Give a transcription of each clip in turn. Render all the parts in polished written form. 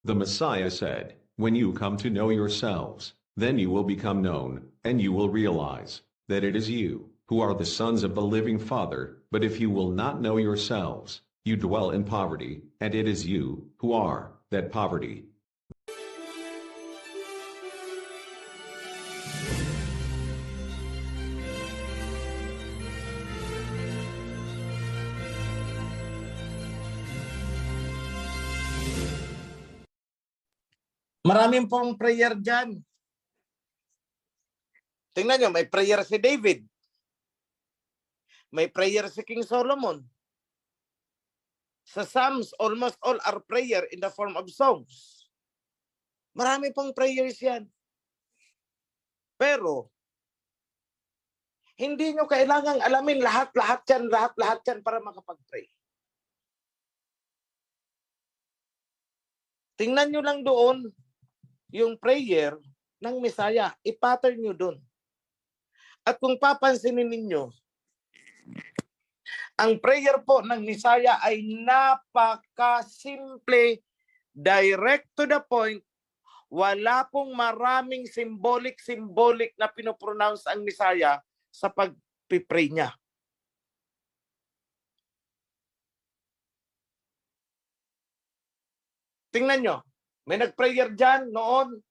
The Messiah said, "When you come to know yourselves, then you will become known, and you will realize that it is you who are the sons of the living Father. But if you will not know yourselves, you dwell in poverty, and it is you who are that poverty." Maraming pong prayer dyan. Tingnan nyo, may prayer si David. May prayer si King Solomon. Sa Psalms, almost all are prayer in the form of songs. Marami pong prayers yan. Pero, hindi nyo kailangang alamin lahat-lahat yan para makapag-pray. Tingnan nyo lang doon yung prayer ng Messiah. I-pattern nyo doon. At kung papansinin ninyo, ang prayer po ng Messiah ay napaka-simple, direct to the point. Wala pong maraming symbolic na pinopronounce ang Messiah sa pag-pray niya. Tingnan nyo, may nag-prayer dyan noon.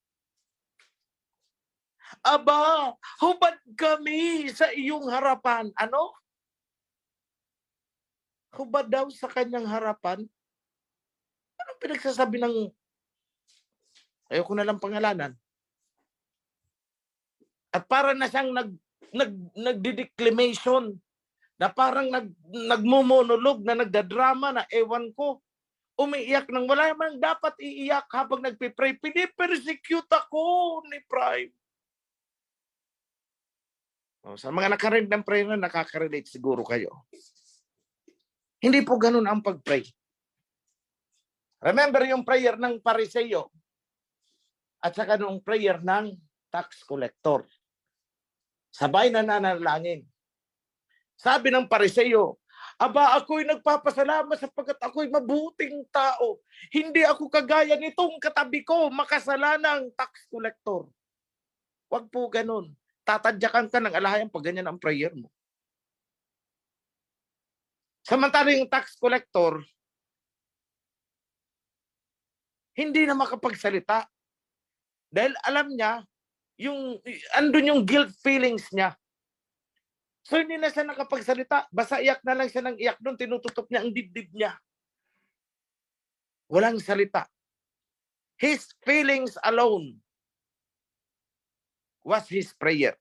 Aba, hubad kami sa iyong harapan. Ano? Hubad daw sa kanyang harapan? Anong pinagsasabi ng... Ayoko na lang pangalanan. At para na siyang nagdideclamation, na parang nagmumonolog, na nagdadrama, na ewan ko, umiiyak nang wala man dapat iiyak habang nagpipray. Pinipersecute ako ni Prime. Sa mga nakarinig ng prayer na nakaka-relate siguro kayo. Hindi po ganun ang pag-pray. Remember yung prayer ng Pariseo at saka yung prayer ng tax collector. Sabay na nanalangin. Sabi ng Pariseo, aba, ako'y nagpapasalamat sapagkat ako'y mabuting tao. Hindi ako kagaya nitong katabi ko, makasalanang tax collector. Huwag po ganun. Tatadyakan ka ng alahayang pag ganyan ang prayer mo. Samantalang yung tax collector, hindi na makapagsalita. Dahil alam niya, andun yung guilt feelings niya. So hindi na siya nakapagsalita. Basta iyak na lang siya ng iyak doon, tinututok niya ang dibdib niya. Walang salita. His feelings alone was his prayer.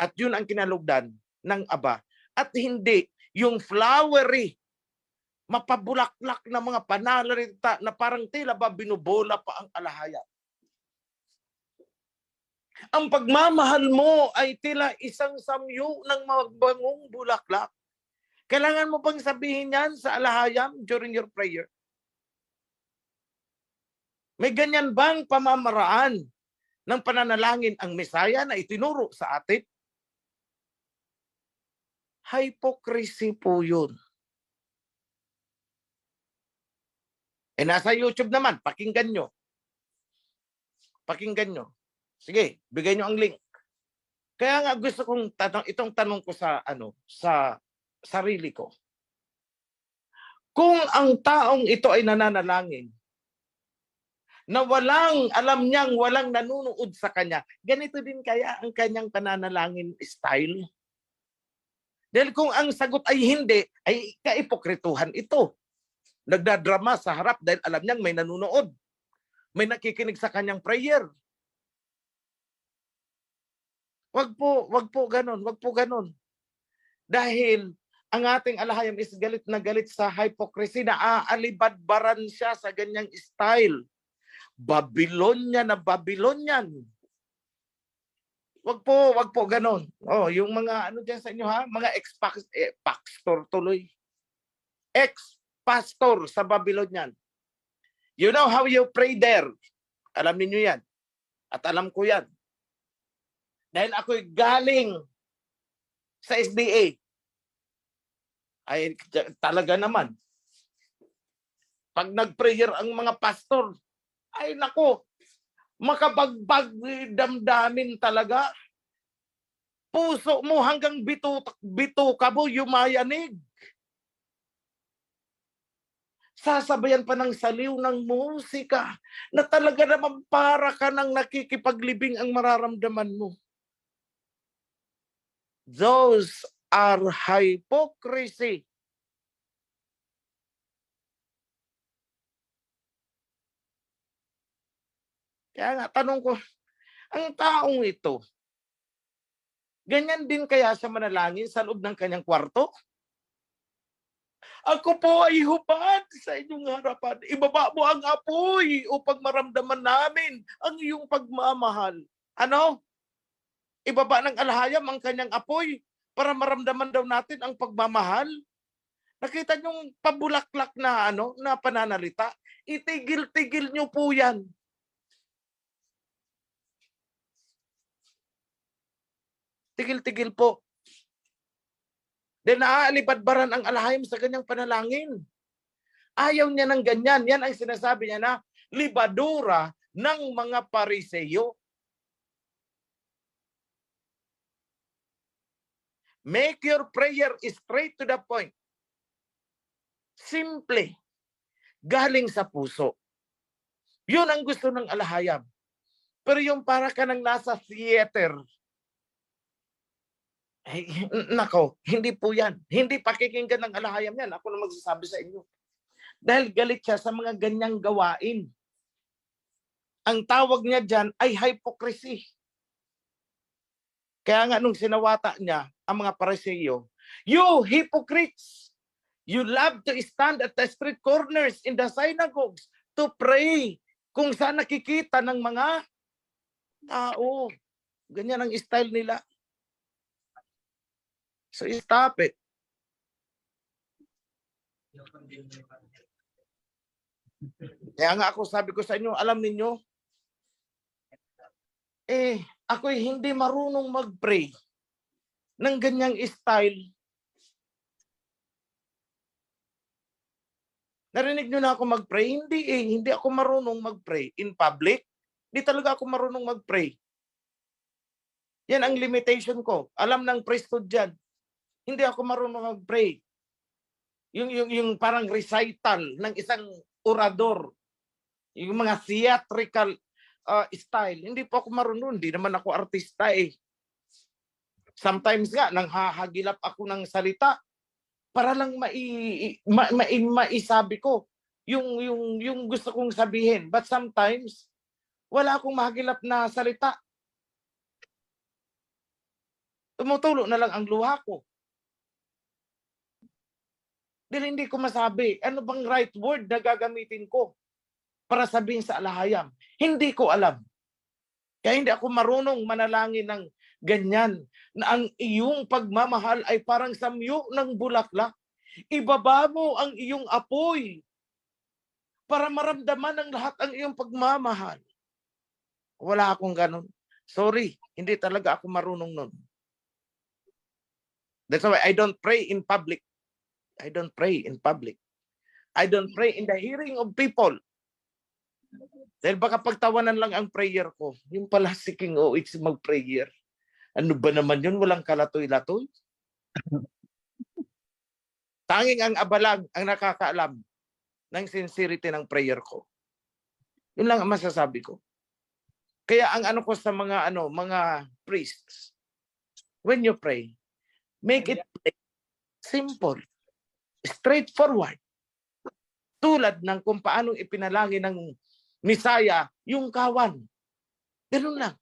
At yun ang kinalugdan ng Aba. At hindi yung flowery, mapabulaklak na mga panalita na parang tila ba binubola pa ang alahaya. Ang pagmamahal mo ay tila isang samyu ng magbangong bulaklak. Kailangan mo bang sabihin yan sa alahayam during your prayer? May ganyan bang pamamaraan ng pananalangin ang Messiah na itinuro sa atin? Hypocrisy po yun. Nasa YouTube naman, pakinggan nyo. Pakinggan nyo. Sige, bigay nyo ang link. Kaya nga gusto kong itong tanong ko sa sarili ko. Kung ang taong ito ay nananalangin, na alam niyang walang nanunood sa kanya, ganito din kaya ang kanyang pananalangin style? Dahil kung ang sagot ay hindi, ay kaipokrituhan ito. Nagdadrama sa harap dahil alam niyang may nanunood. May nakikinig sa kanyang prayer. Wag po ganon. Dahil ang ating alahayam is galit na galit sa hypocrisy, na aalibadbaran siya sa ganyang style. Babylonian na Babylonian. Wag po ganon. Oh, yung mga diyan sa inyo ha, mga ex-pastor tuloy. Ex-pastor sa Babylonian. You know how you pray there. Alam niyo yan. At alam ko yan. Dahil ako'y galing sa SDA. Ay talaga naman. Pag nag-prayer ang mga pastor, ay nako, makabagbag damdamin talaga. Puso mo hanggang bito ka mo, yumayanig. Sasabayan pa ng saliw ng musika na talaga naman para ka ng nakikipaglibing ang mararamdaman mo. Those are hypocrisy. Kaya nga, tanong ko, ang taong ito, ganyan din kaya siya manalangin sa loob ng kanyang kwarto? Ako po ay hubad sa inyong harapan. Ibaba mo ang apoy upang maramdaman namin ang iyong pagmamahal. Ano? Ibaba ng alhayam ang kanyang apoy para maramdaman daw natin ang pagmamahal. Nakita niyong pabulaklak na na pananalita? Itigil-tigil niyo po 'yan. Tigil-tigil po. Dahil naaalibadbaran ang alhayam sa kanyang panalangin. Ayaw niya ng ganyan. Yan ang sinasabi niya na libadura ng mga Pariseyo. Make your prayer straight to the point. Simple. Galing sa puso. Yun ang gusto ng alhayam. Pero yung para ka nang nasa theater, ay, nako, hindi po yan. Hindi pakikinggan ng alhayam yan. Ako na magsasabi sa inyo. Dahil galit siya sa mga ganyang gawain. Ang tawag niya dyan ay hypocrisy. Kaya nga nung sinawata niya ang mga Pariseyo, you hypocrites! You love to stand at the street corners in the synagogues to pray kung saan nakikita ng mga tao. Ganyan ang style nila. So stop it. Kaya nga ako sabi ko sa inyo, alam niyo, ako'y hindi marunong mag-pray ng ganyang style. Narinig nyo na ako mag-pray? Hindi ako marunong mag-pray in public. Hindi talaga ako marunong mag-pray. Yan ang limitation ko. Alam ng priesthood dyan. Hindi ako marunong mag-pray. Yung parang recital ng isang orador. Yung mga theatrical style. Hindi po ako marunong. Hindi naman ako artista eh. Sometimes nga, nang hahagilap ako ng salita, para lang maisabi ko yung gusto kong sabihin. But sometimes, wala akong mahagilap na salita. Tumutulo na lang ang luha ko. Dahil hindi ko masabi, ano bang right word na gagamitin ko para sabihin sa alhayam? Hindi ko alam. Kaya hindi ako marunong manalangin ng ganyan, na ang iyong pagmamahal ay parang samyo ng bulaklak. Ibaba mo ang iyong apoy para maramdaman ng lahat ang iyong pagmamahal. Wala akong ganun. Sorry, hindi talaga ako marunong nun. That's why I don't pray in public. I don't pray in public. I don't pray in the hearing of people. Dahil baka pagtawanan lang ang prayer ko. Yung pala si King OH mag-prayer. Ano ba naman yun? Walang kalatoy-latoy. Tanging ang abalang ang nakakaalam ng sincerity ng prayer ko. Yun lang ang masasabi ko. Kaya ang ano ko sa mga mga priests, when you pray, make it simple, straightforward. Tulad ng kung paanong ipinalangin ng Misaya yung kawan. Ganun lang.